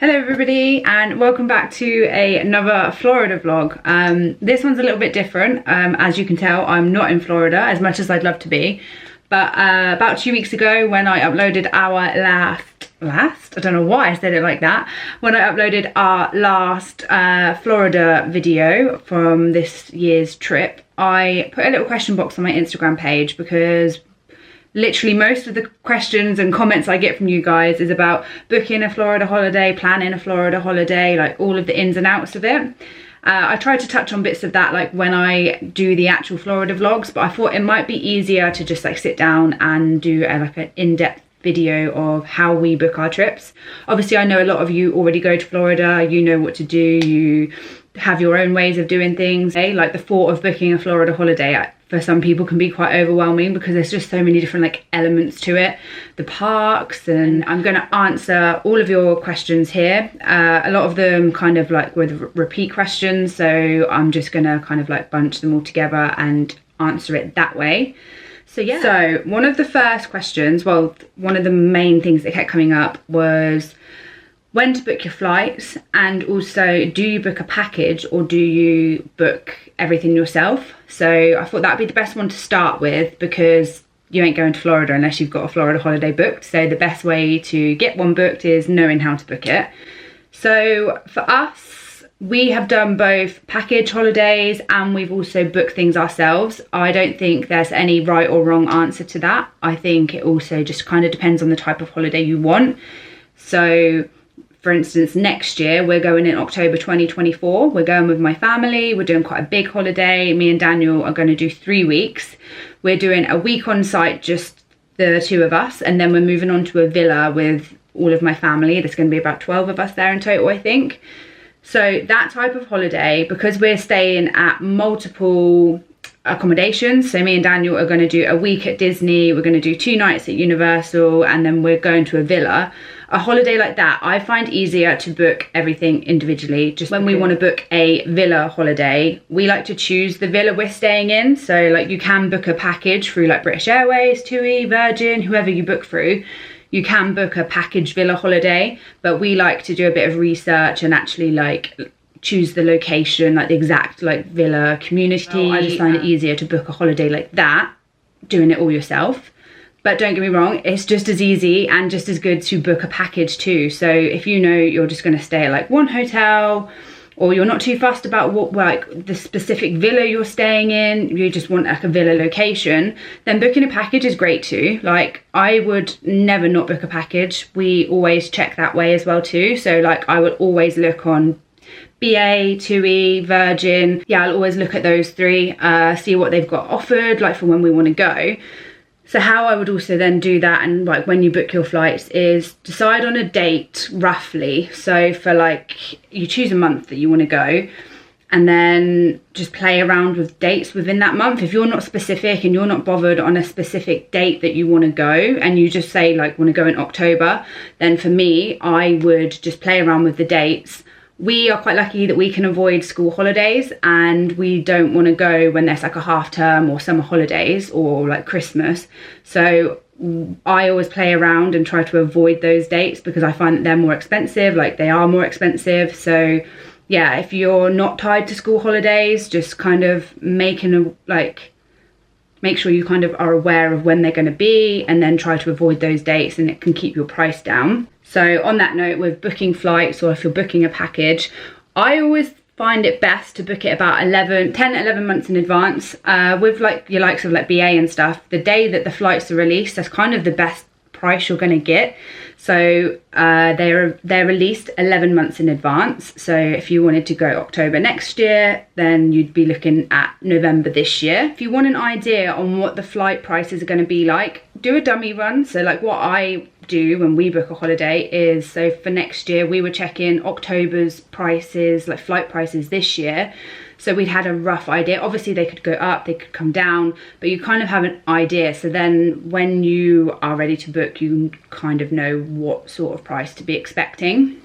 Hello everybody and welcome back to another Florida vlog. This one's a little bit different. As you can tell, I'm not in Florida as much as I'd love to be. But about 2 weeks ago when I uploaded our last, I don't know why I said it like that, when I uploaded our last Florida video from this year's trip, I put a little question box on my Instagram page because literally most of the questions and comments I get from you guys is about booking a Florida holiday, planning a Florida holiday, like all of the ins and outs of it. I tried to touch on bits of that like when I do the actual Florida vlogs, but I thought it might be easier to just like sit down and do like an in-depth video of how we book our trips. Obviously I know a lot of you already go to Florida, you know what to do, you have your own ways of doing things. Like the thought of booking a Florida holiday for some people can be quite overwhelming because there's just so many different like elements to it, the parks, and I'm going to answer all of your questions here. A lot of them kind of like with repeat questions, so I'm just going to kind of like bunch them all together and answer it that way. So yeah, so one of the first questions, well, one of the main things that kept coming up was when to book your flights, and also do you book a package or do you book everything yourself? So I thought that'd be the best one to start with because you ain't going to Florida unless you've got a Florida holiday booked. So the best way to get one booked is knowing how to book it. So for us, we have done both package holidays and we've also booked things ourselves. I don't think there's any right or wrong answer to that. I think it also just kind of depends on the type of holiday you want. So for instance, next year we're going in October 2024. We're going with my family. We're doing quite a big holiday. Me and Daniel are going to do 3 weeks. We're doing a week on site, just the two of us, and then we're moving on to a villa with all of my family. There's going to be about 12 of us there in total, I think. So that type of holiday, because we're staying at multiple accommodations, so me and Daniel are going to do a week at Disney, we're going to do 2 nights at Universal, and then we're going to a villa. A holiday like that I find easier to book everything individually. Just when we want to book a villa holiday, we like to choose the villa we're staying in. So like you can book a package through like British Airways, TUI, Virgin, whoever you book through, you can book a package villa holiday, but we like to do a bit of research and actually like choose the location, like the exact like villa community. I just find it easier to book a holiday like that, doing it all yourself. But don't get me wrong, it's just as easy and just as good to book a package too. So if you know you're just going to stay at like one hotel, or you're not too fussed about what like the specific villa you're staying in, you just want like a villa location, then booking a package is great too. Like I would never not book a package. We always check that way as well too. So like I would always look on BA, TUI, Virgin. Yeah, I'll always look at those three, see what they've got offered like for when we want to go. So how I would also then do that, and like when you book your flights, is decide on a date roughly. So for like, you choose a month that you want to go, and then just play around with dates within that month. If you're not specific and you're not bothered on a specific date that you want to go, and you just say like want to go in October, then for me, I would just play around with the dates. We are quite lucky that we can avoid school holidays, and we don't want to go when there's like a half term or summer holidays or like Christmas. So I always play around and try to avoid those dates because I find that they're more expensive, like they are more expensive. So yeah, if you're not tied to school holidays, just kind of make sure you kind of are aware of when they're going to be, and then try to avoid those dates, and it can keep your price down. So on that note, with booking flights, or if you're booking a package, I always find it best to book it about 10-11 months in advance. With like your likes of like BA and stuff, the day that the flights are released, that's kind of the best price you're going to get. So they're released 11 months in advance. So if you wanted to go October next year, then you'd be looking at November this year. If you want an idea on what the flight prices are going to be like, do a dummy run. So like what I do when we book a holiday is, so for next year we were checking October's prices, like flight prices this year. So we'd had a rough idea. Obviously they could go up, they could come down, but you kind of have an idea. So then when you are ready to book, you kind of know what sort of price to be expecting.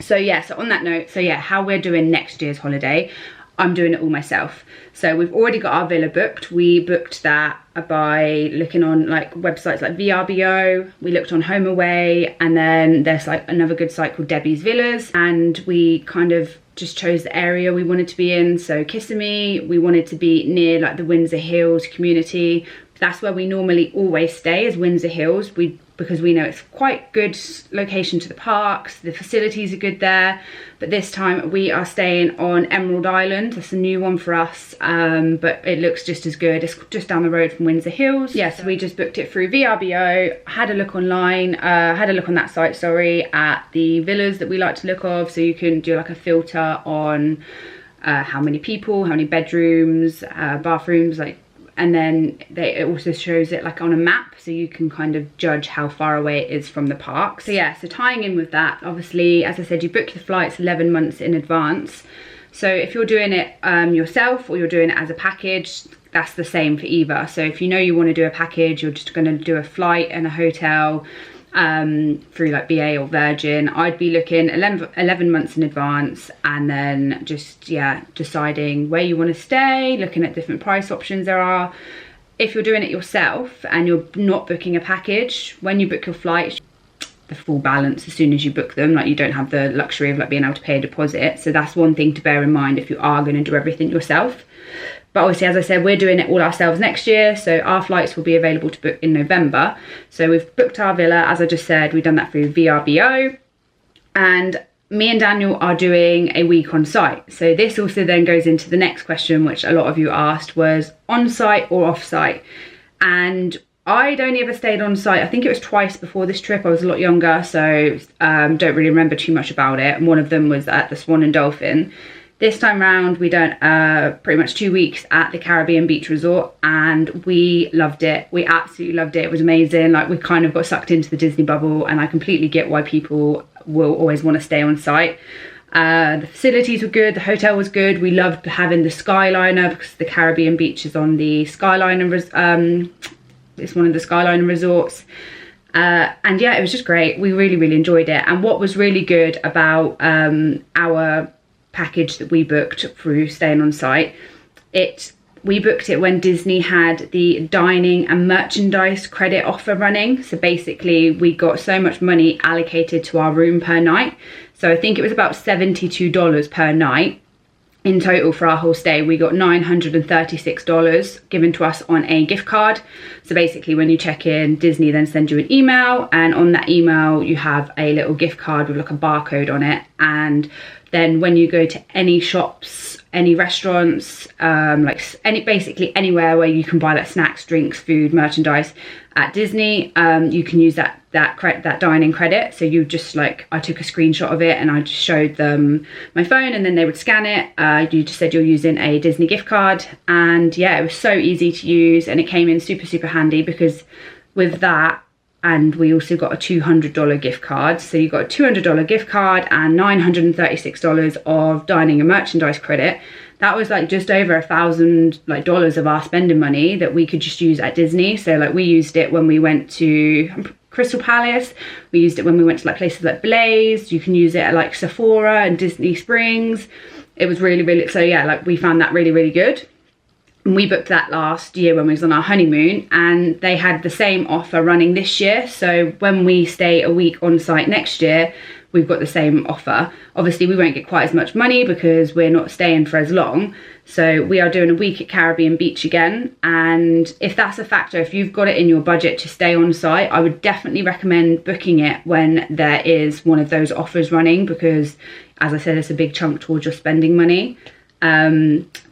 So yeah, so on that note, so yeah, how we're doing next year's holiday. I'm doing it all myself. So we've already got our villa booked. We booked that by looking on like websites like VRBO. We looked on HomeAway, and then there's like another good site called Debbie's Villas, and we kind of just chose the area we wanted to be in. So Kissimmee, we wanted to be near like the Windsor Hills community. That's where we normally always stay, is Windsor Hills, because we know it's quite good location to the parks, the facilities are good there. But this time we are staying on Emerald Island. That's a new one for us, but it looks just as good. It's just down the road from Windsor Hills. Yeah, so we just booked it through VRBO, had a look online, had a look on that site, sorry, at the villas that we like to look of. So you can do like a filter on how many people, how many bedrooms, bathrooms, like, and then it also shows it like on a map, so you can kind of judge how far away it is from the park. So yeah, so tying in with that, obviously, as I said, you book the flights 11 months in advance. So if you're doing it yourself, or you're doing it as a package, that's the same for either. So if you know you want to do a package, you're just going to do a flight and a hotel through like BA or Virgin, I'd be looking 11 months in advance, and then just, yeah, deciding where you want to stay, looking at different price options there are. If you're doing it yourself and you're not booking a package, when you book your flights, the full balance as soon as you book them, like you don't have the luxury of like being able to pay a deposit. So that's one thing to bear in mind if you are going to do everything yourself. But obviously, as I said, we're doing it all ourselves next year, so our flights will be available to book in November. So we've booked our villa, as I just said, we've done that through VRBO, and me and Daniel are doing a week on site. So this also then goes into the next question, which a lot of you asked, was on site or off site. And I'd only ever stayed on site, I think it was twice before this trip. I was a lot younger, so don't really remember too much about it. And one of them was at the Swan and Dolphin. This time round, we done pretty much 2 weeks at the Caribbean Beach Resort, and we loved it. We absolutely loved it. It was amazing. Like, we kind of got sucked into the Disney bubble, and I completely get why people will always want to stay on site. The facilities were good. The hotel was good. We loved having the Skyliner, because the Caribbean Beach is on the Skyliner. It's one of the Skyliner resorts. And yeah, it was just great. We really, really enjoyed it. And what was really good about our package that we booked through staying on site, we booked it when Disney had the dining and merchandise credit offer running. So basically we got so much money allocated to our room per night. So I think it was about $72 per night in total for our whole stay. We got $936 given to us on a gift card. So basically when you check in, Disney then sends you an email, and on that email you have a little gift card with like a barcode on it. And then when you go to any shops, any restaurants, basically anywhere where you can buy like snacks, drinks, food, merchandise at Disney, you can use that dining credit. So you just like, I took a screenshot of it and I just showed them my phone, and then they would scan it. You just said you're using a Disney gift card, and yeah, it was so easy to use, and it came in super, super handy, because with that, and we also got a $200 gift card. So you got a $200 gift card and $936 of dining and merchandise credit. That was like just over $1,000 of our spending money that we could just use at Disney. So like we used it when we went to Crystal Palace. We used it when we went to like places like Blaze. You can use it at like Sephora and Disney Springs. It was really, really, so yeah, like we found that really, really good. And we booked that last year when we was on our honeymoon, and they had the same offer running this year. So when we stay a week on site next year, we've got the same offer. Obviously we won't get quite as much money because we're not staying for as long. So we are doing a week at Caribbean Beach again. And if that's a factor, if you've got it in your budget to stay on site, I would definitely recommend booking it when there is one of those offers running, because as I said, it's a big chunk towards your spending money.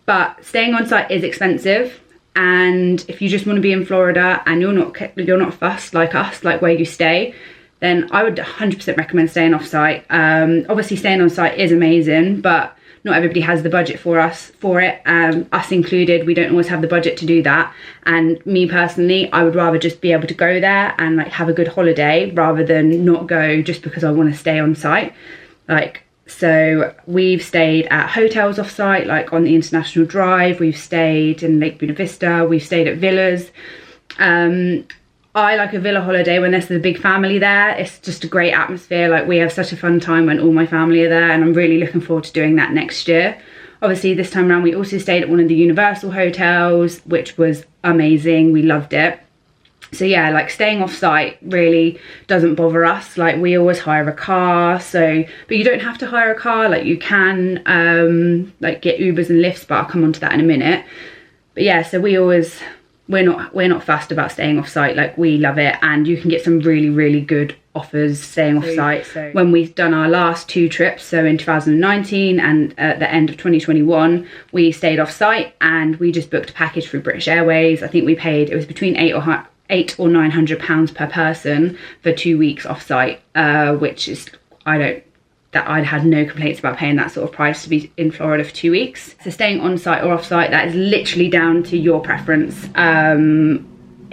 But staying on site is expensive, and if you just want to be in Florida and you're not fussed like us, like where you stay, then I would 100% recommend staying off site. Obviously staying on site is amazing, but not everybody has the budget for it, us included. We don't always have the budget to do that. And me personally, I would rather just be able to go there and like have a good holiday rather than not go just because I want to stay on site. So we've stayed at hotels off site, like on the International Drive. We've stayed in Lake Buena Vista. We've stayed at villas. I like a villa holiday when there's a big family there. It's just a great atmosphere. Like we have such a fun time when all my family are there, and I'm really looking forward to doing that next year. Obviously this time around we also stayed at one of the Universal hotels, which was amazing. We loved it. So yeah, like staying off site really doesn't bother us. Like we always hire a car, so, but you don't have to hire a car. Like you can like get Ubers and Lyfts, but I'll come on to that in a minute. But yeah, so we're not fussed about staying off site. Like we love it, and you can get some really good offers staying off site. So when we've done our last 2 trips, so in 2019 and at the end of 2021, we stayed off site and we just booked a package through British Airways. I think we paid, it was between £800 or £900 per person for 2 weeks off site, which is, I'd had no complaints about paying that sort of price to be in Florida for 2 weeks. So staying on site or off site, that is literally down to your preference,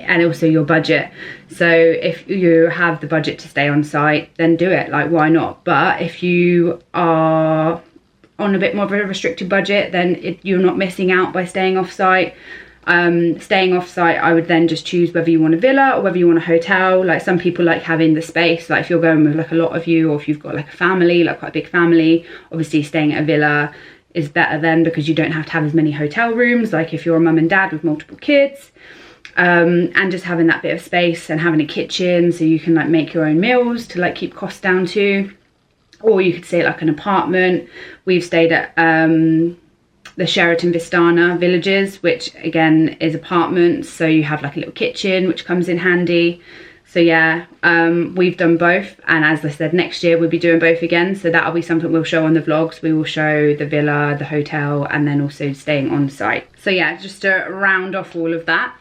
and also your budget. So if you have the budget to stay on site, then do it, like why not? But if you are on a bit more of a restricted budget, then you're not missing out by staying off site. Staying off site, I would then just choose whether you want a villa or whether you want a hotel. Like some people like having the space, like if you're going with like a lot of you, or if you've got like a family, like quite a big family, obviously staying at a villa is better then, because you don't have to have as many hotel rooms, like if you're a mum and dad with multiple kids. And just having that bit of space and having a kitchen so you can like make your own meals to like keep costs down too. Or you could stay at like an apartment. We've stayed at the Sheraton Vistana Villages, which again is apartments, so you have like a little kitchen which comes in handy. So yeah, we've done both, and as I said, next year we'll be doing both again, so that'll be something we'll show on the vlogs. We will show the villa, the hotel, and then also staying on site. So yeah, just to round off all of that,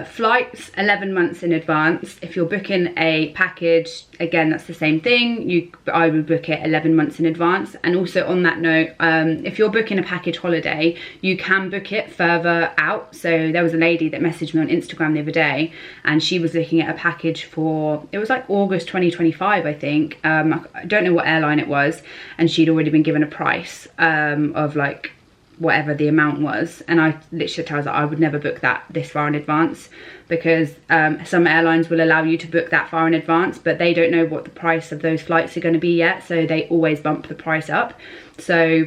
flights 11 months in advance. If you're booking a package, again that's the same thing. I would book it 11 months in advance. And also on that note, if you're booking a package holiday, you can book it further out. So there was a lady that messaged me on Instagram the other day, and she was looking at a package for, it was like August 2025 I think. I don't know what airline it was, and she'd already been given a price of like whatever the amount was, and I literally told her I would never book that this far in advance, because some airlines will allow you to book that far in advance, but they don't know what the price of those flights are going to be yet, so they always bump the price up. So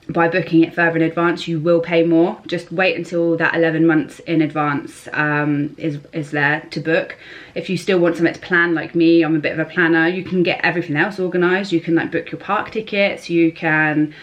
by booking it further in advance, you will pay more. Just wait until that 11 months in advance is there to book. If you still want something to plan, like me, I'm a bit of a planner, you can get everything else organised. You can like book your park tickets, you can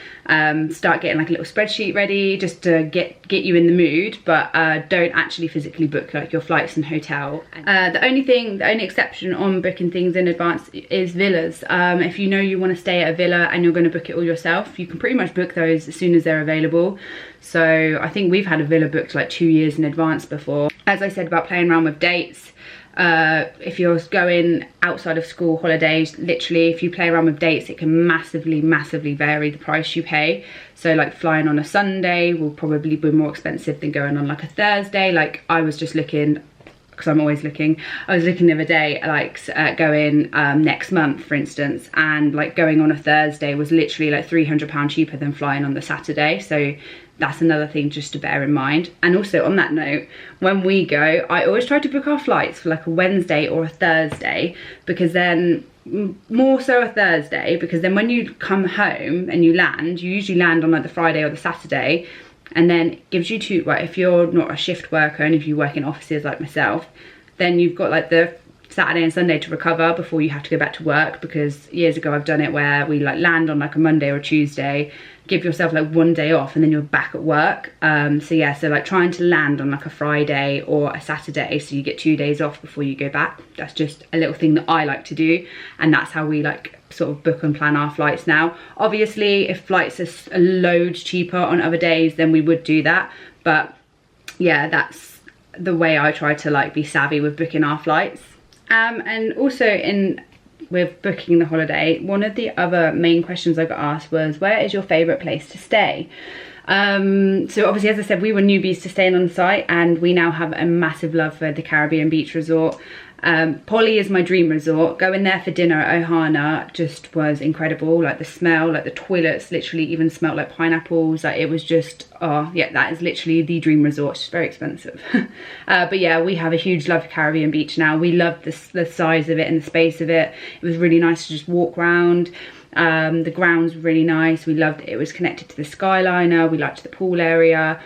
start getting like a little spreadsheet ready just to get you in the mood, but don't actually physically book like your flights and hotel. The only exception on booking things in advance is villas. If you know you want to stay at a villa and you're going to book it all yourself, you can pretty much book those as soon as they're available. So I think we've had a villa booked like 2 years in advance before. As I said about playing around with dates, if you're going outside of school holidays, literally if you play around with dates, it can massively vary the price you pay. So like flying on a Sunday will probably be more expensive than going on like a Thursday. Like I was just looking, because I'm always looking, I was looking the other day like going next month for instance, and like going on a Thursday was literally like £300 cheaper than flying on the Saturday. So that's another thing just to bear in mind. And also on that note, when we go, I always try to book our flights for like a Wednesday or a Thursday, because then, more so a Thursday, because then when you come home and you land, you usually land on like the Friday or the Saturday, and then it gives you two, right, if you're not a shift worker and if you work in offices like myself, then you've got like the Saturday and Sunday to recover before you have to go back to work. Because years ago I've done it where we like land on like a Monday or a Tuesday, give yourself like 1 day off, and then you're back at work. So yeah, so like trying to land on like a Friday or a Saturday so you get 2 days off before you go back. That's just a little thing that I like to do, and that's how we like sort of book and plan our flights now. Obviously if flights are loads cheaper on other days, then we would do that, but yeah, that's the way I try to like be savvy with booking our flights. And also with booking the holiday, one of the other main questions I got asked was, where is your favourite place to stay? So obviously, as I said, we were newbies to staying on site, and we now have a massive love for the Caribbean beach resort. Polly is my dream resort. Going there for dinner at Ohana just was incredible. Like the smell, like the toilets literally even smelled like pineapples. Like it was just, oh yeah, that is literally the dream resort. It's very expensive. But yeah, we have a huge love for Caribbean beach now. We love the size of it and the space of it. It was really nice to just walk around. The grounds were really nice. We loved it. It was connected to the Skyliner. We liked the pool area.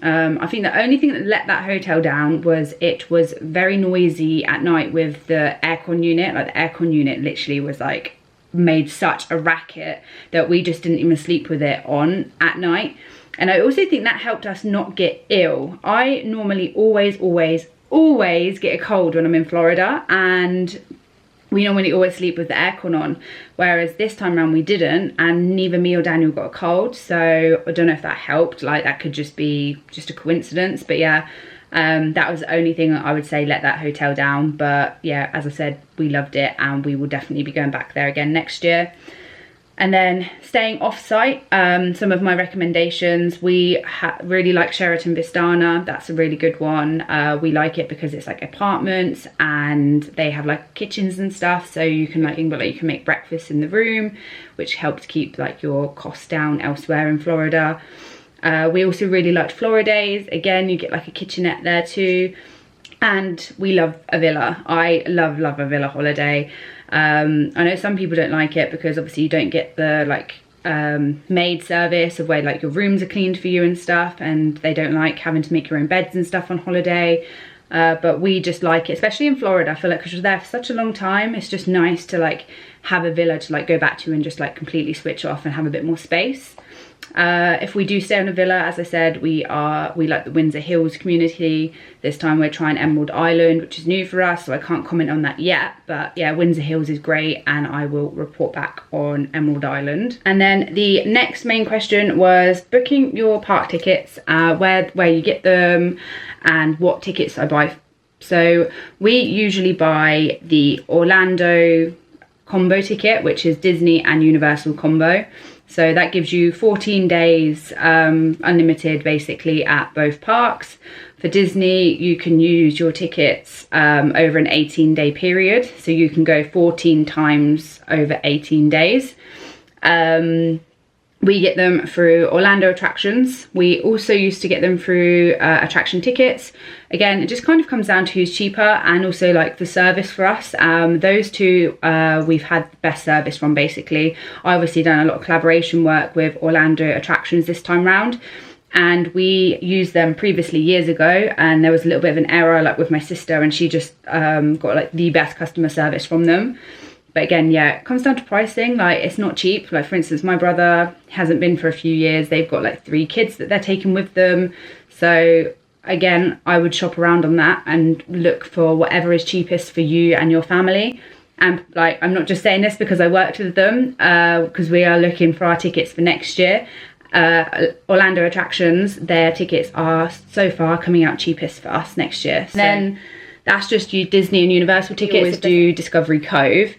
I think the only thing that let that hotel down was it was very noisy at night with the aircon unit. Like the aircon unit literally was like made such a racket that we just didn't even sleep with it on at night. And I also think that helped us not get ill. I normally always get a cold when I'm in Florida, and we normally always sleep with the aircon on, whereas this time around we didn't, and neither me or Daniel got a cold. So I don't know if that helped. Like, that could just be just a coincidence, but yeah, that was the only thing that I would say let that hotel down. But yeah, as I said, we loved it and we will definitely be going back there again next year. And then staying off-site, some of my recommendations, we really like Sheraton Vistana. That's a really good one. We like it because it's like apartments and they have like kitchens and stuff, so you can you can make breakfast in the room, which helps keep like your costs down elsewhere in Florida. We also really liked Floridays. Again, you get like a kitchenette there too. And we love a villa. I love a villa holiday. I know some people don't like it because obviously you don't get the like maid service of where like your rooms are cleaned for you and stuff, and they don't like having to make your own beds and stuff on holiday. But we just like it, especially in Florida. I feel like because we're there for such a long time, it's just nice to like have a villa to like go back to and just like completely switch off and have a bit more space. If we do stay on a villa, as I said, we like the Windsor Hills community. This time we're trying Emerald Island, which is new for us, so I can't comment on that yet. But yeah, Windsor Hills is great, and I will report back on Emerald Island. And then the next main question was booking your park tickets, where you get them, and what tickets I buy. So we usually buy the Orlando combo ticket, which is Disney and Universal combo. So that gives you 14 days unlimited basically at both parks. For Disney, you can use your tickets over an 18-day period. So you can go 14 times over 18 days. We get them through Orlando attractions. We also used to get them through attraction tickets. Again, it just kind of comes down to who's cheaper and also like the service for us. Those two we've had the best service from basically. I obviously done a lot of collaboration work with Orlando attractions this time round, and we used them previously years ago, and there was a little bit of an error like with my sister, and she just got like the best customer service from them. But again, yeah, it comes down to pricing. Like, it's not cheap. Like, for instance, my brother hasn't been for a few years. They've got like 3 kids that they're taking with them. So again, I would shop around on that and look for whatever is cheapest for you and your family. And like, I'm not just saying this because I worked with them, because we are looking for our tickets for next year. Orlando attractions, their tickets are so far coming out cheapest for us next year. So then that's just you Disney and Universal tickets. Do Discovery Cove.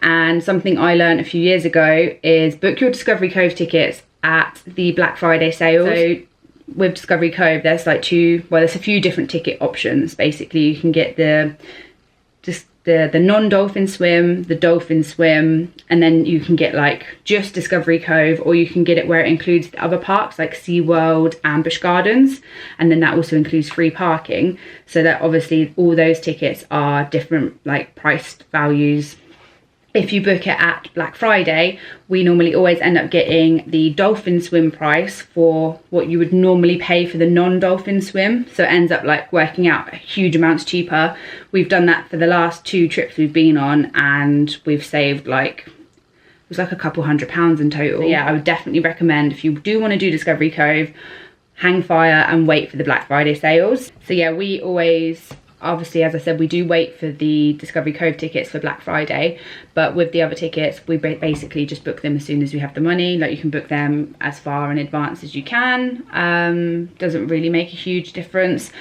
And something I learned a few years ago is book your Discovery Cove tickets at the Black Friday sales. So with Discovery Cove, there's like there's a few different ticket options. Basically, you can get the non-dolphin swim, the dolphin swim, and then you can get like just Discovery Cove, or you can get it where it includes the other parks like SeaWorld and Busch Gardens, and then that also includes free parking. So that obviously all those tickets are different like priced values. If you book it at Black Friday, we normally always end up getting the dolphin swim price for what you would normally pay for the non-dolphin swim. So it ends up like working out huge amounts cheaper. We've done that for the last 2 trips we've been on, and we've saved like, it was like a couple £100 in total. So yeah, I would definitely recommend, if you do want to do Discovery Cove, hang fire and wait for the Black Friday sales. So yeah, we always, obviously, as I said, we do wait for the Discovery Cove tickets for Black Friday, but with the other tickets, we basically just book them as soon as we have the money. Like, you can book them as far in advance as you can. Doesn't really make a huge difference.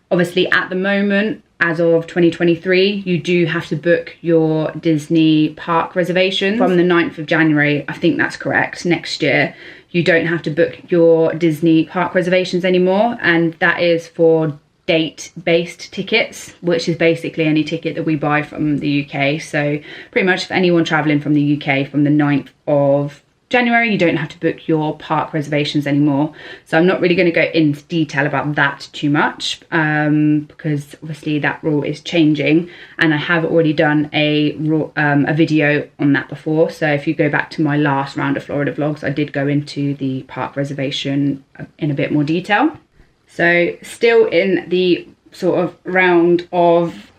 Obviously, at the moment, as of 2023, you do have to book your Disney park reservations from the 9th of January. I think that's correct. Next year, you don't have to book your Disney park reservations anymore, and that is for date-based tickets, which is basically any ticket that we buy from the UK. So pretty much for anyone traveling from the UK from the 9th of January, you don't have to book your park reservations anymore. So I'm not really going to go into detail about that too much, because obviously that rule is changing, and I have already done a video on that before. So if you go back to my last round of Florida vlogs, I did go into the park reservation in a bit more detail. So still in the sort of round of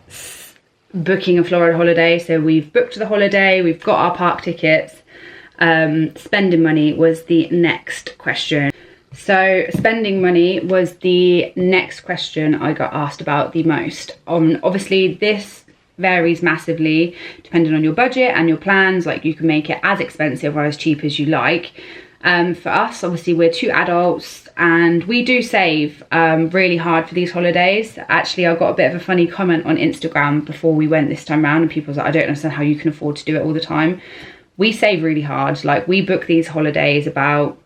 booking a Florida holiday. So we've booked the holiday, we've got our park tickets. Spending money was the next question. So spending money was the next question I got asked about the most. Obviously this varies massively depending on your budget and your plans. Like, you can make it as expensive or as cheap as you like. For us, obviously we're 2 adults and we do save really hard for these holidays. Actually, I got a bit of a funny comment on Instagram before we went this time round, and people was like, I don't understand how you can afford to do it all the time. We save really hard. Like, we book these holidays about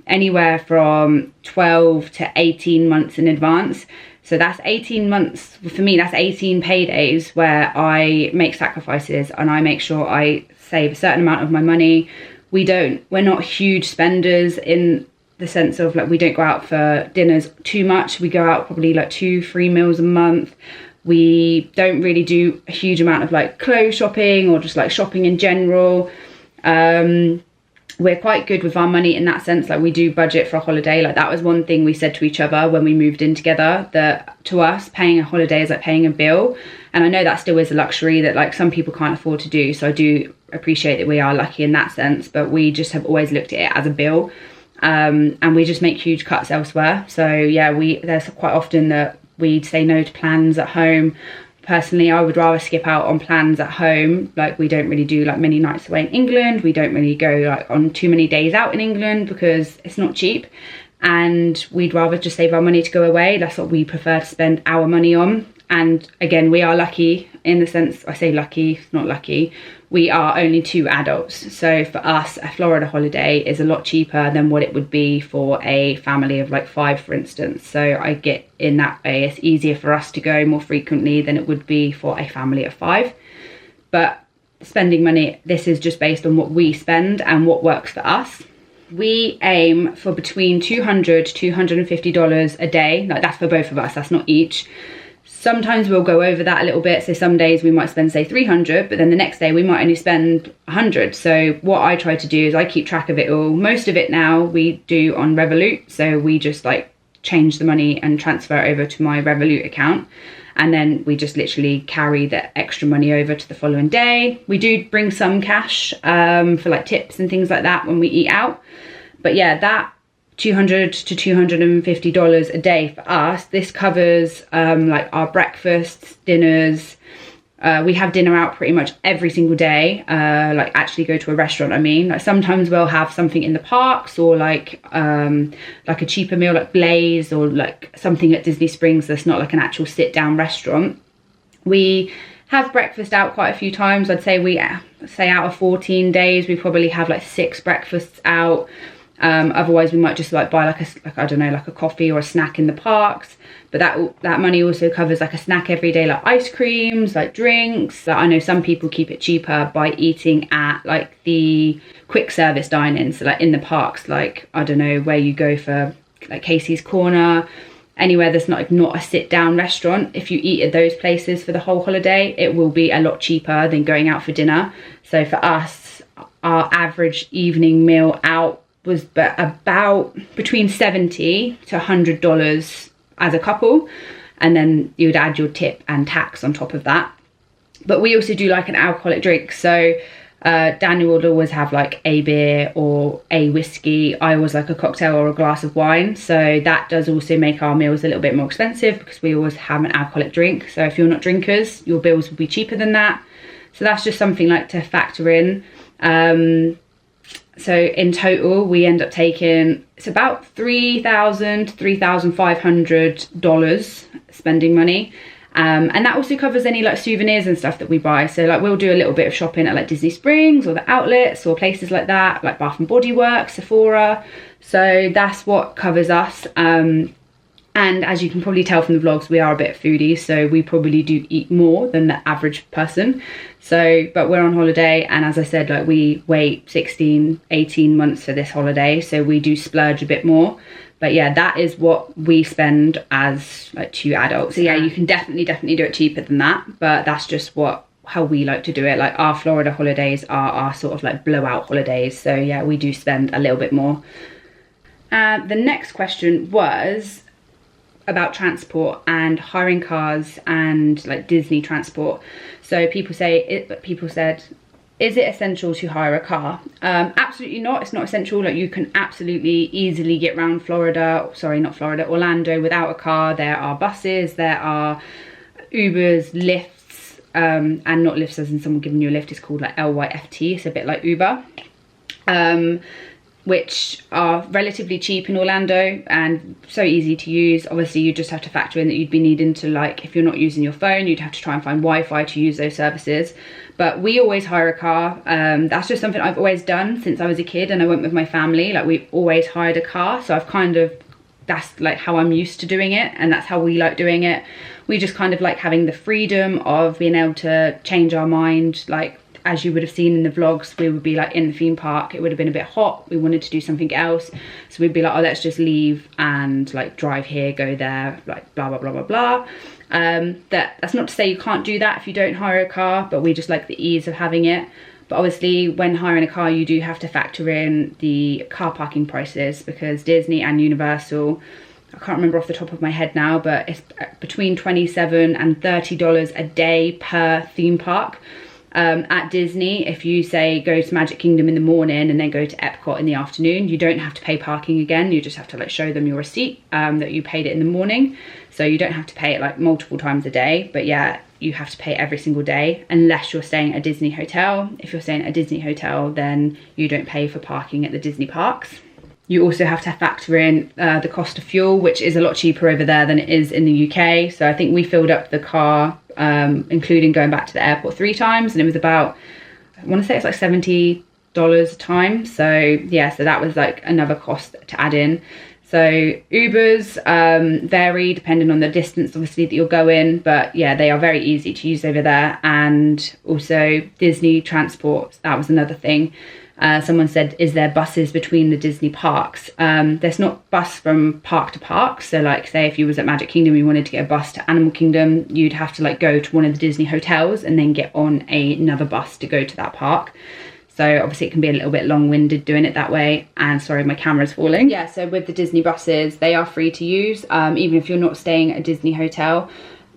anywhere from 12 to 18 months in advance. So that's 18 months, for me, that's 18 paydays where I make sacrifices and I make sure I save a certain amount of my money. We're not huge spenders in the sense of, like, we don't go out for dinners too much. We go out probably like 2-3 meals a month. We don't really do a huge amount of like clothes shopping or just like shopping in general. We're quite good with our money in that sense. Like, we do budget for a holiday. Like, that was one thing we said to each other when we moved in together, that to us paying a holiday is like paying a bill. And I know that still is a luxury that like some people can't afford to do. So I do appreciate that we are lucky in that sense, but we just have always looked at it as a bill. And we just make huge cuts elsewhere. So yeah, there's quite often that we'd say no to plans at home. Personally, I would rather skip out on plans at home. Like, we don't really do like many nights away in England. We don't really go like on too many days out in England because it's not cheap, and we'd rather just save our money to go away. That's what we prefer to spend our money on. And again, we are lucky in the sense, I say lucky, not lucky, we are only 2 adults. So for us, a Florida holiday is a lot cheaper than what it would be for a family of like 5, for instance. So I get in that way, it's easier for us to go more frequently than it would be for a family of 5. But spending money, this is just based on what we spend and what works for us. We aim for between $200 to $250 a day. Like, that's for both of us, that's not each. Sometimes we'll go over that a little bit. So some days we might spend, say, 300, but then the next day we might only spend 100. So what I try to do is I keep track of it all. Most of it now we do on Revolut. So we just like change the money and transfer it over to my Revolut account. And then we just literally carry the extra money over to the following day. We do bring some cash for like tips and things like that when we eat out. But yeah, that $200 to $250 a day for us. This covers like our breakfasts, dinners. We have dinner out pretty much every single day. Like, actually go to a restaurant, I mean. Like, sometimes we'll have something in the parks, or like a cheaper meal like Blaze, or like something at Disney Springs that's not like an actual sit down restaurant. We have breakfast out quite a few times. I'd say out of 14 days we probably have like 6 breakfasts out. Otherwise we might just like buy like a coffee or a snack in the parks. But that money also covers like a snack every day, like ice creams, like drinks. I know some people keep it cheaper by eating at like the quick service dine-ins, so like in the parks, like, I don't know, where you go for like Casey's Corner, anywhere that's not a sit down restaurant. If you eat at those places for the whole holiday, it will be a lot cheaper than going out for dinner. So for us, our average evening meal out was about between $70 to $100 as a couple, and then you would add your tip and tax on top of that. But we also do like an alcoholic drink. So Daniel would always have like a beer or a whiskey. I always like a cocktail or a glass of wine. So that does also make our meals a little bit more expensive, because we always have an alcoholic drink. So if you're not drinkers, your bills will be cheaper than that. So that's just something like to factor in. So in total, we end up taking, it's about $3,000 to $3,500 spending money. And that also covers any like souvenirs and stuff that we buy. So like, we'll do a little bit of shopping at like Disney Springs or the outlets or places like that, like Bath and Body Works, Sephora. So that's what covers us. And as you can probably tell from the vlogs, we are a bit foodie, so we probably do eat more than the average person. So, but we're on holiday, and as I said, like, we wait 16, 18 months for this holiday, so we do splurge a bit more. But yeah, that is what we spend as like 2 adults. So yeah, you can definitely do it cheaper than that, but that's just how we like to do it. Like, our Florida holidays are our sort of like blowout holidays. So yeah, we do spend a little bit more. The next question was about transport and hiring cars and like Disney transport. So people said, is it essential to hire a car? Absolutely not. It's not essential. Like, you can absolutely easily get around Orlando without a car. There are buses, there are Ubers, Lyfts, and not Lyfts as in someone giving you a lift. It's called like LYFT. It's a bit like Uber. Which are relatively cheap in Orlando and so easy to use. Obviously, you just have to factor in that you'd be needing to, like, if you're not using your phone, you'd have to try and find Wi-Fi to use those services. But we always hire a car. That's just something I've always done since I was a kid and I went with my family. Like, we've always hired a car. So that's like how I'm used to doing it, and that's how we like doing it. We just kind of like having the freedom of being able to change our mind. Like, as you would have seen in the vlogs, we would be like in the theme park, it would have been a bit hot, we wanted to do something else, so we'd be like, oh, let's just leave and like drive here, go there, like blah blah blah blah blah. That's not to say you can't do that if you don't hire a car, but we just like the ease of having it. But obviously, when hiring a car, you do have to factor in the car parking prices, because Disney and Universal, I can't remember off the top of my head now, but it's between $27 and $30 a day per theme park. At Disney, if you say go to Magic Kingdom in the morning and then go to Epcot in the afternoon, you don't have to pay parking again. You just have to like show them your receipt that you paid it in the morning. So you don't have to pay it like multiple times a day, but yeah, you have to pay every single day unless you're staying at a Disney hotel. If you're staying at a Disney hotel, then you don't pay for parking at the Disney parks. You also have to factor in the cost of fuel, which is a lot cheaper over there than it is in the UK. So I think we filled up the car, including going back to the airport 3 times, and it was about, I want to say it's like $70 a time. So yeah, so that was like another cost to add in. So Ubers vary depending on the distance, obviously, that you're going, but yeah, they are very easy to use over there. And also Disney transport, that was another thing. Someone said, is there buses between the Disney parks? There's not bus from park to park. So like, say if you was at Magic Kingdom, you wanted to get a bus to Animal Kingdom, you'd have to like go to one of the Disney hotels and then get on another bus to go to that park. So obviously it can be a little bit long-winded doing it that way. And sorry, my camera's falling. Yeah, so with the Disney buses, they are free to use. Even if you're not staying at a Disney hotel,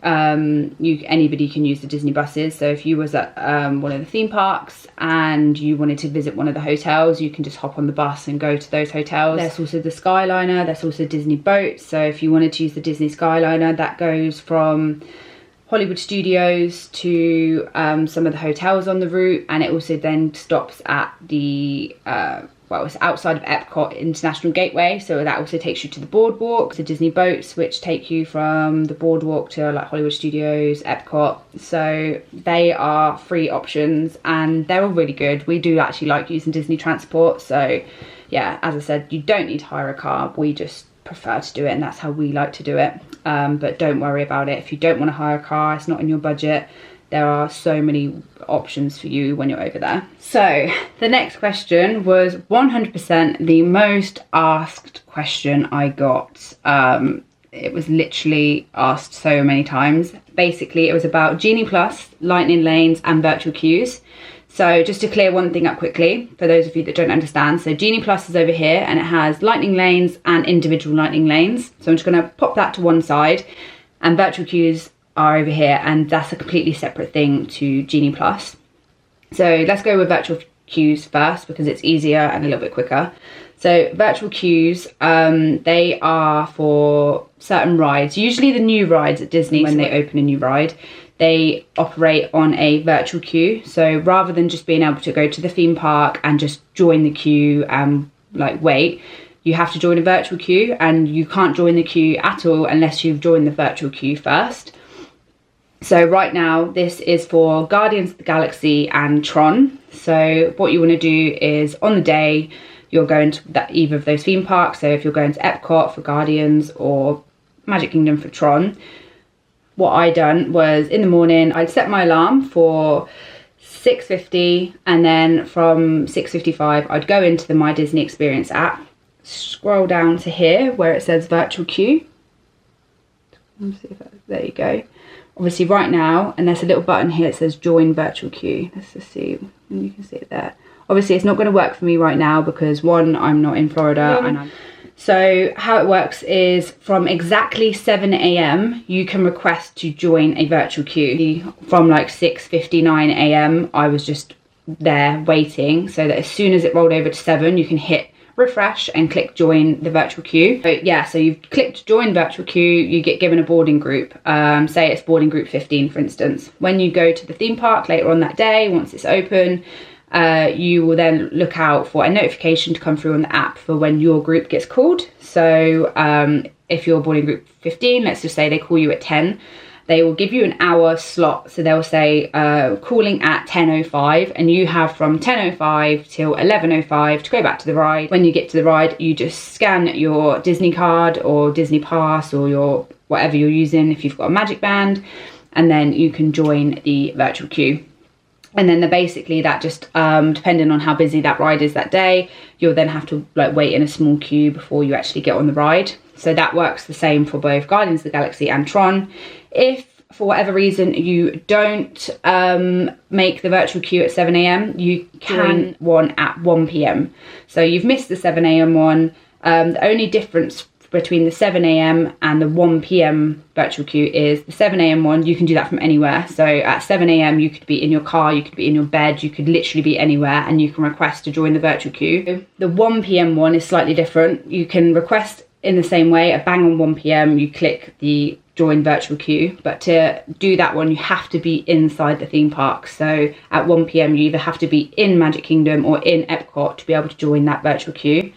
anybody can use the Disney buses. So if you was at one of the theme parks and you wanted to visit one of the hotels, you can just hop on the bus and go to those hotels. There's also the Skyliner, there's also Disney boats. So if you wanted to use the Disney Skyliner, that goes from Hollywood Studios to some of the hotels on the route, and it also then stops at the well, it's outside of Epcot International Gateway, so that also takes you to the boardwalk. The Disney boats, which take you from the boardwalk to like Hollywood Studios, Epcot. So they are free options and they're all really good. We do actually like using Disney transport. So yeah, as I said, you don't need to hire a car. We just prefer to do it, and that's how we like to do it. But don't worry about it. If you don't want to hire a car, it's not in your budget, there are so many options for you when you're over there. So the next question was 100% the most asked question I got. It was literally asked so many times. Basically, it was about Genie Plus, lightning lanes and virtual queues. So just to clear one thing up quickly, for those of you that don't understand, so Genie Plus is over here and it has lightning lanes and individual lightning lanes. So I'm just gonna pop that to one side, and virtual queues are over here, and that's a completely separate thing to Genie Plus. So let's go with virtual queues first because it's easier and a little bit quicker. So virtual queues, they are for certain rides, usually the new rides at Disney. When they open a new ride, they operate on a virtual queue. So rather than just being able to go to the theme park and just join the queue and like wait, you have to join a virtual queue, and you can't join the queue at all unless you've joined the virtual queue first. So right now, this is for Guardians of the Galaxy and Tron. So what you want to do is on the day, you're going to either of those theme parks. So if you're going to Epcot for Guardians or Magic Kingdom for Tron, what I done was in the morning I'd set my alarm for 6:50, and then from 6:55 I'd go into the My Disney Experience app, scroll down to here where it says virtual queue. Let's see if there you go. Obviously right now, and there's a little button here that says join virtual queue. Let's just see, and you can see it there. Obviously it's not going to work for me right now because one, I'm not in Florida, and so how it works is from exactly 7 AM you can request to join a virtual queue. From like 6:59 AM I was just there waiting, so that as soon as it rolled over to 7 you can hit refresh and click join the virtual queue. So yeah, so you've clicked join virtual queue, you get given a boarding group, say it's boarding group 15 for instance. When you go to the theme park later on that day, once it's open, you will then look out for a notification to come through on the app for when your group gets called. So if you're boarding group 15, let's just say they call you at 10, they will give you an hour slot. So they'll say calling at 10:05, and you have from 10:05 till 11:05 to go back to the ride. When you get to the ride, you just scan your Disney card or Disney Pass or your whatever you're using if you've got a Magic Band, and then you can join the virtual queue. And then basically that just depending on how busy that ride is that day, you'll then have to like wait in a small queue before you actually get on the ride. So that works the same for both Guardians of the Galaxy and Tron. If for whatever reason you don't make the virtual queue at 7 AM, you can one at 1 PM. So you've missed the 7 AM one. The only difference between the 7 AM and the 1 PM virtual queue is the 7 AM one, you can do that from anywhere. So at 7 AM you could be in your car, you could be in your bed, you could literally be anywhere, and you can request to join the virtual queue. The 1 PM one is slightly different. You can request in the same way, at bang on 1 PM you click the join virtual queue, but to do that one you have to be inside the theme park. So at 1 PM you either have to be in Magic Kingdom or in Epcot to be able to join that virtual queue.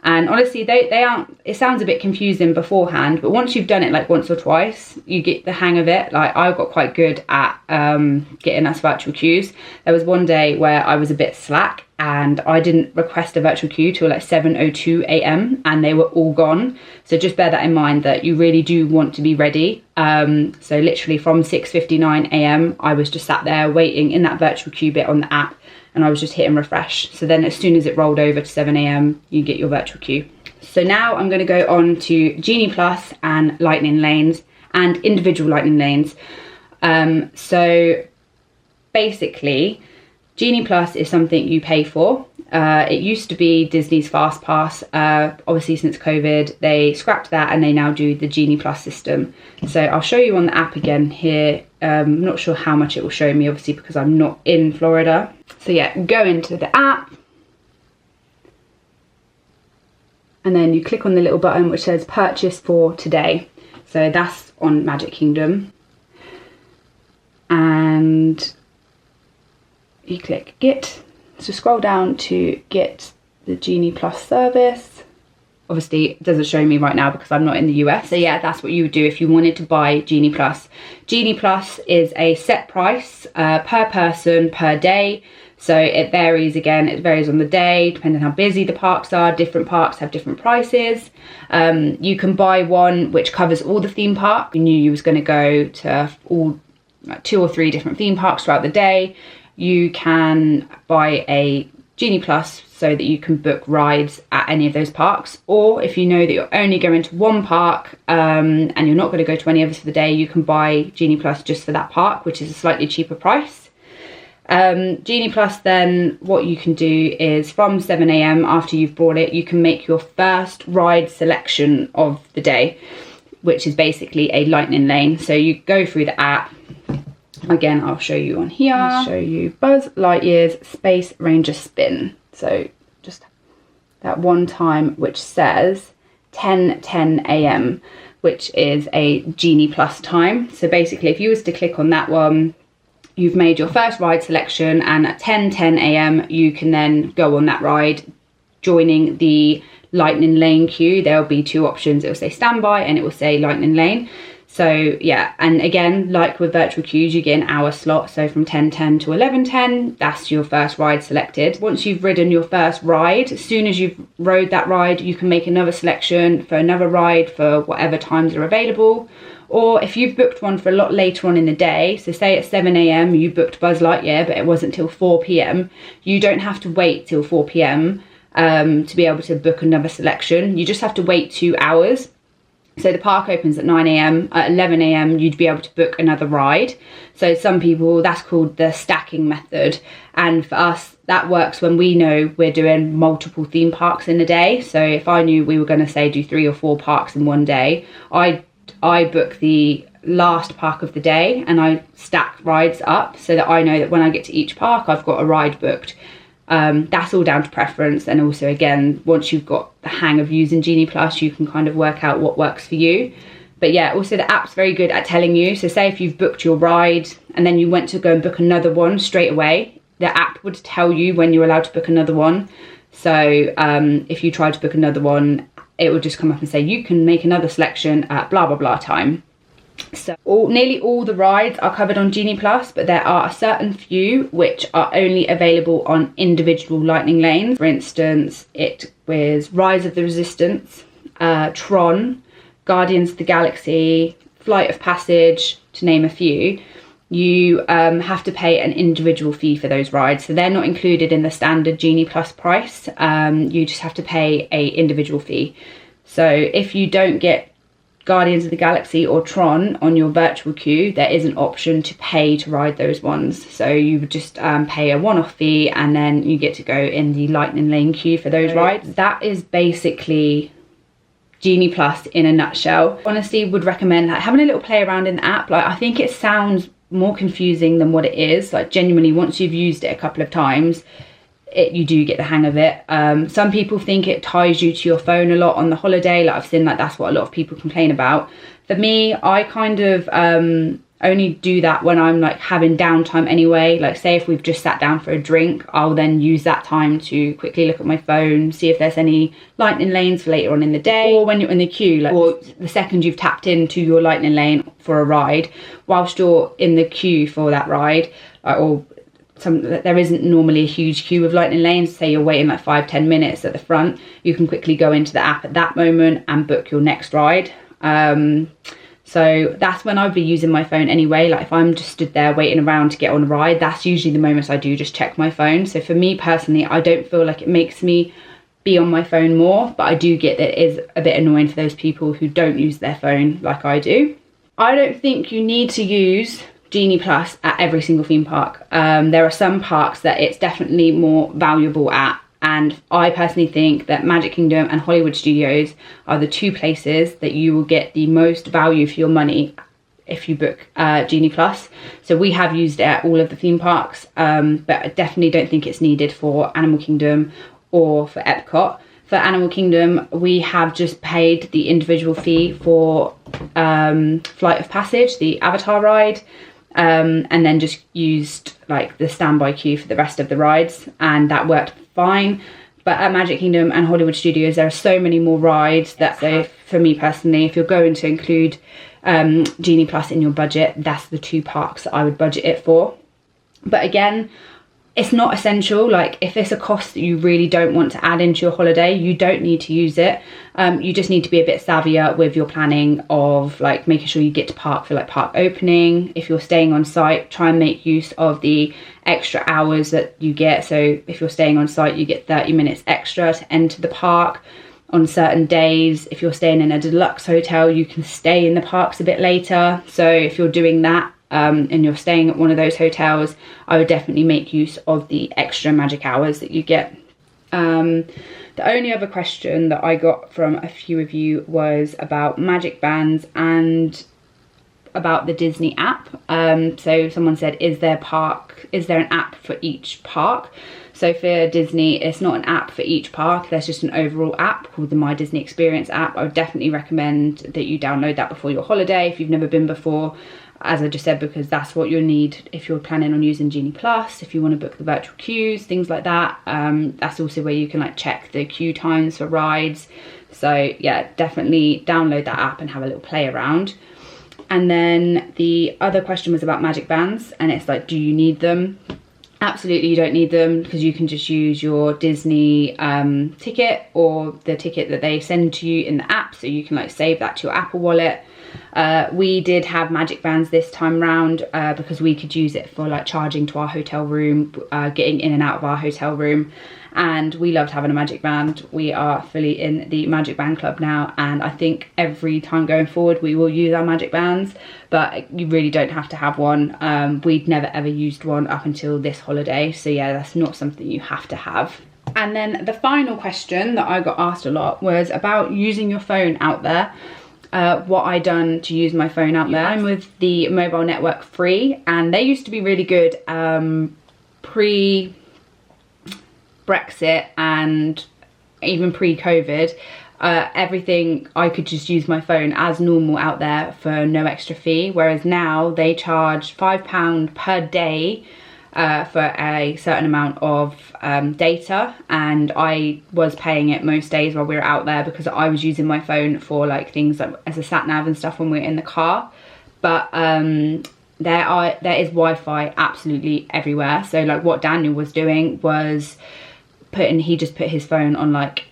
And honestly, they aren't, it sounds a bit confusing beforehand, but once you've done it like once or twice, you get the hang of it. Like I got quite good at getting us virtual queues. There was one day where I was a bit slack and I didn't request a virtual queue till like 7:02 AM and they were all gone. So just bear that in mind, that you really do want to be ready. So literally from 6:59 AM, I was just sat there waiting in that virtual queue bit on the app, and I was just hitting refresh. So then as soon as it rolled over to 7 AM, you get your virtual queue. So now I'm going to go on to Genie Plus and Lightning Lanes and individual Lightning Lanes. So basically, Genie Plus is something you pay for. It used to be Disney's Fast Pass. Obviously since COVID, they scrapped that and they now do the Genie Plus system. So I'll show you on the app again here. I'm not sure how much it will show me, obviously, because I'm not in Florida. So yeah, go into the app. And then you click on the little button which says purchase for today. So that's on Magic Kingdom. And you click get. So scroll down to get the Genie Plus service. Obviously it doesn't show me right now because I'm not in the US. So yeah, that's what you would do if you wanted to buy Genie Plus. Genie Plus is a set price per person per day. So it varies, again, it varies on the day, depending on how busy the parks are. Different parks have different prices. You can buy one which covers all the theme parks. You knew you was going to go to all like 2 or 3 different theme parks throughout the day. You can buy a Genie Plus so that you can book rides at any of those parks. Or if you know that you're only going to one park and you're not going to go to any others for the day, you can buy Genie Plus just for that park, which is a slightly cheaper price. Genie Plus, then what you can do is from 7 AM after you've bought it, you can make your first ride selection of the day, which is basically a Lightning Lane. So you go through the app. Again, I'll show you on here. I'll show you Buzz Lightyear's Space Ranger Spin. So just that one time which says 10:10 AM, which is a Genie Plus time. So basically if you was to click on that one, you've made your first ride selection, and at 10:10 AM you can then go on that ride, joining the Lightning Lane queue. There'll be 2 options. It will say standby and it will say Lightning Lane. So yeah, and again, like with virtual queues, you get an hour slot. So from 10:10 to 11:10, that's your first ride selected. Once you've ridden your first ride, as soon as you've rode that ride, you can make another selection for another ride for whatever times are available. Or if you've booked one for a lot later on in the day, so say at 7 AM you booked Buzz Lightyear, but it wasn't till 4 PM, you don't have to wait till 4 PM to be able to book another selection. You just have to wait 2 hours. So the park opens at 9 AM, at 11 AM you'd be able to book another ride. So some people, that's called the stacking method. And for us, that works when we know we're doing multiple theme parks in a day. So if I knew we were going to say do 3 or 4 parks in one day, I book the last park of the day and I stack rides up so that I know that when I get to each park, I've got a ride booked. That's all down to preference, and also again, once you've got the hang of using Genie Plus, you can kind of work out what works for you. But yeah, also the app's very good at telling you. So say if you've booked your ride and then you went to go and book another one straight away, the app would tell you when you're allowed to book another one. So if you try to book another one, it would just come up and say you can make another selection at blah blah blah time. So nearly all the rides are covered on Genie Plus, but there are a certain few which are only available on individual lightning lanes. For instance, it was Rise of the Resistance, Tron, Guardians of the Galaxy, Flight of Passage, to name a few. You have to pay an individual fee for those rides, so they're not included in the standard Genie Plus price. You just have to pay a individual fee. So if you don't get Guardians of the Galaxy or Tron on your virtual queue, there is an option to pay to ride those ones. So you would just pay a one-off fee and then you get to go in the lightning lane queue for those rides. That is basically Genie Plus in a nutshell. Honestly, would recommend like having a little play around in the app. Like I think it sounds more confusing than what it is. Like genuinely, once you've used it a couple of times, you do get the hang of it. Some people think it ties you to your phone a lot on the holiday. Like I've seen like that's what a lot of people complain about. For me, I kind of only do that when I'm like having downtime anyway. Like say if we've just sat down for a drink, I'll then use that time to quickly look at my phone, see if there's any lightning lanes for later on in the day, or when you're in the queue, like or the second you've tapped into your lightning lane for a ride, whilst you're in the queue for that ride, there isn't normally a huge queue of lightning lanes. Say you're waiting like 5-10 minutes at the front, you can quickly go into the app at that moment and book your next ride. So that's when I'd be using my phone anyway. Like if I'm just stood there waiting around to get on a ride, that's usually the moments I do just check my phone. So for me personally, I don't feel like it makes me be on my phone more, but I do get that it is a bit annoying for those people who don't use their phone like I do. I don't think you need to use Genie Plus at every single theme park. There are some parks that it's definitely more valuable at, and I personally think that Magic Kingdom and Hollywood Studios are the two places that you will get the most value for your money if you book Genie Plus. So we have used it at all of the theme parks, but I definitely don't think it's needed for Animal Kingdom or for Epcot. For Animal Kingdom, we have just paid the individual fee for Flight of Passage, the Avatar ride, and then just used like the standby queue for the rest of the rides, and that worked fine. But at Magic Kingdom and Hollywood Studios, there are so many more rides that, so for me personally, if you're going to include Genie Plus in your budget, that's the two parks that I would budget it for. But again, it's not essential. Like if it's a cost that you really don't want to add into your holiday, you don't need to use it. You just need to be a bit savvier with your planning of like making sure you get to park for like park opening. If you're staying on site, try and make use of the extra hours that you get. So if you're staying on site, you get 30 minutes extra to enter the park. On certain days, if you're staying in a deluxe hotel, you can stay in the parks a bit later. So if you're doing that, and you're staying at one of those hotels, I would definitely make use of the extra magic hours that you get. The only other question that I got from a few of you was about magic bands and about the Disney app. So someone said, is there an app for each park? So for Disney, it's not an app for each park, there's just an overall app called the My Disney Experience app. I would definitely recommend that you download that before your holiday if you've never been before, as I just said, because that's what you'll need if you're planning on using Genie Plus, if you want to book the virtual queues, things like that. That's also where you can like check the queue times for rides. So yeah, definitely download that app and have a little play around. And then the other question was about magic bands, and it's like, do you need them? Absolutely, you don't need them, because you can just use your Disney ticket, or the ticket that they send to you in the app, so you can like save that to your Apple Wallet. We did have magic bands this time round because we could use it for like charging to our hotel room, getting in and out of our hotel room, and we loved having a magic band. We are fully in the magic band club now, and I think every time going forward we will use our magic bands, but you really don't have to have one. We'd never ever used one up until this holiday, so yeah, that's not something you have to have. And then the final question that I got asked a lot was about using your phone out there. What I done to use my phone out there. I'm with the mobile network Free, and they used to be really good pre-Brexit and even pre-COVID. Everything, I could just use my phone as normal out there for no extra fee, whereas now they charge £5 per day for a certain amount of data, and I was paying it most days while we were out there because I was using my phone for like things like as a sat nav and stuff when we were in the car. But there is Wi-Fi absolutely everywhere. So like what Daniel was doing was he just put his phone on like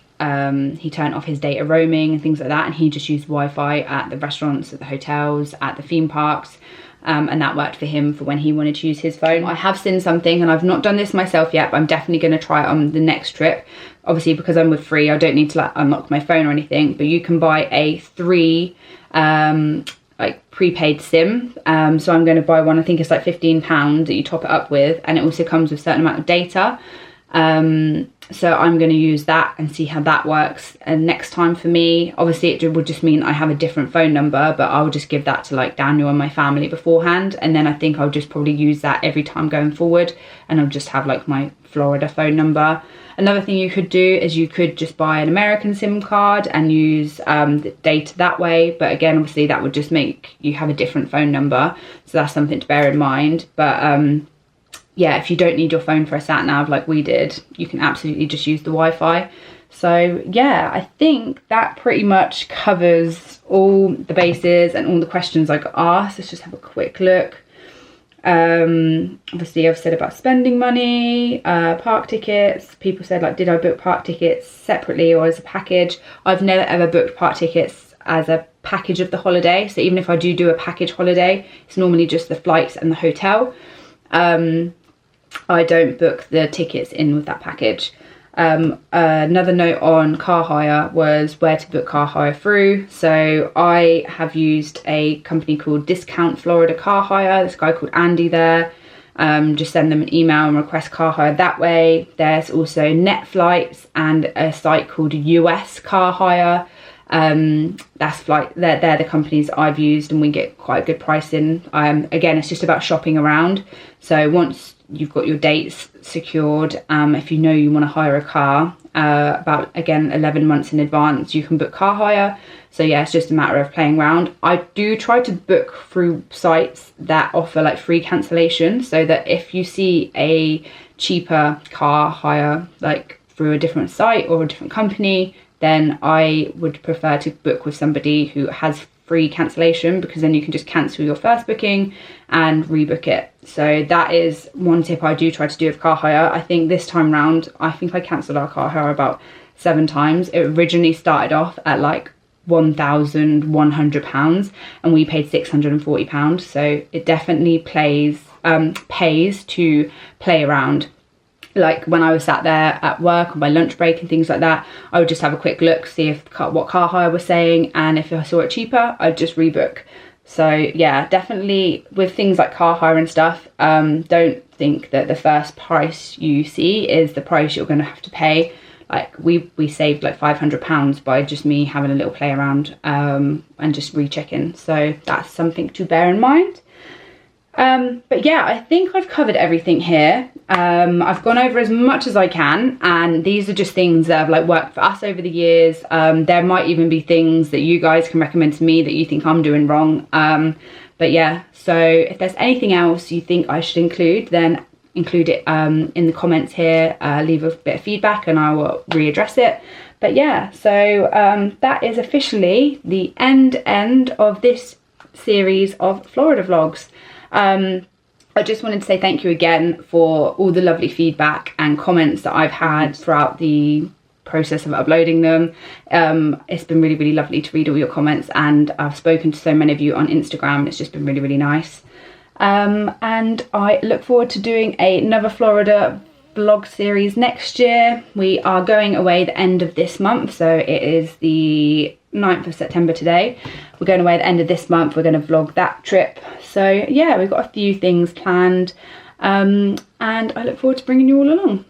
he turned off his data roaming and things like that, and he just used Wi-Fi at the restaurants, at the hotels, at the theme parks. And that worked for him for when he wanted to use his phone. I have seen something, and I've not done this myself yet, but I'm definitely going to try it on the next trip. Obviously, because I'm with Free, I don't need to like unlock my phone or anything, but you can buy a 3 like prepaid SIM. So I'm going to buy one, I think it's like £15 that you top it up with, and it also comes with a certain amount of data. So I'm going to use that and see how that works. And next time for me, obviously it would just mean I have a different phone number, but I'll just give that to like Daniel and my family beforehand, and then I think I'll just probably use that every time going forward, and I'll just have like my Florida phone number. Another thing you could do is you could just buy an American SIM card and use the data that way, but again, obviously that would just make you have a different phone number, so that's something to bear in mind. But yeah, if you don't need your phone for a sat nav like we did, you can absolutely just use the Wi-Fi. So yeah, I think that pretty much covers all the bases and all the questions I got asked. Let's just have a quick look. Obviously I've said about spending money, park tickets. People said like, did I book park tickets separately or as a package? I've never ever booked park tickets as a package of the holiday. So even if I do a package holiday, it's normally just the flights and the hotel. I don't book the tickets in with that package. Another note on car hire was where to book car hire through. So I have used a company called Discount Florida Car Hire. This guy called Andy there. Just send them an email and request car hire that way. There's also Net Flights and a site called US Car Hire. They're the companies I've used, and we get quite a good pricing. Again, it's just about shopping around. So once you've got your dates secured, if you know you want to hire a car, about again 11 months in advance you can book car hire. So yeah, it's just a matter of playing around. I do try to book through sites that offer like free cancellation, so that if you see a cheaper car hire like through a different site or a different company, then I would prefer to book with somebody who has free cancellation, because then you can just cancel your first booking and rebook it. So that is one tip I do try to do with car hire. I think this time round, I think I cancelled our car hire about 7 times. It originally started off at like £1,100 and we paid £640. So it definitely pays to play around. Like when I was sat there at work on my lunch break and things like that, I would just have a quick look, see if what car hire was saying, and if I saw it cheaper, I'd just rebook. So yeah, definitely with things like car hire and stuff, don't think that the first price you see is the price you're going to have to pay. Like we saved like £500 by just me having a little play around and just rechecking. So that's something to bear in mind. But yeah, I think I've covered everything here. I've gone over as much as I can, and these are just things that have like worked for us over the years. There might even be things that you guys can recommend to me that you think I'm doing wrong. But yeah, so if there's anything else you think I should include, then include it in the comments here. Leave a bit of feedback and I will readdress it. But yeah, so that is officially the end of this series of Florida vlogs. I just wanted to say thank you again for all the lovely feedback and comments that I've had throughout the process of uploading them. It's been really, really lovely to read all your comments, and I've spoken to so many of you on Instagram, and it's just been really, really nice. And I look forward to doing another Florida vlog series next year. We are going away the end of this month, so it is the 9th of September today. We're going away at the end of this month. We're going to vlog that trip. So yeah, we've got a few things planned, and I look forward to bringing you all along.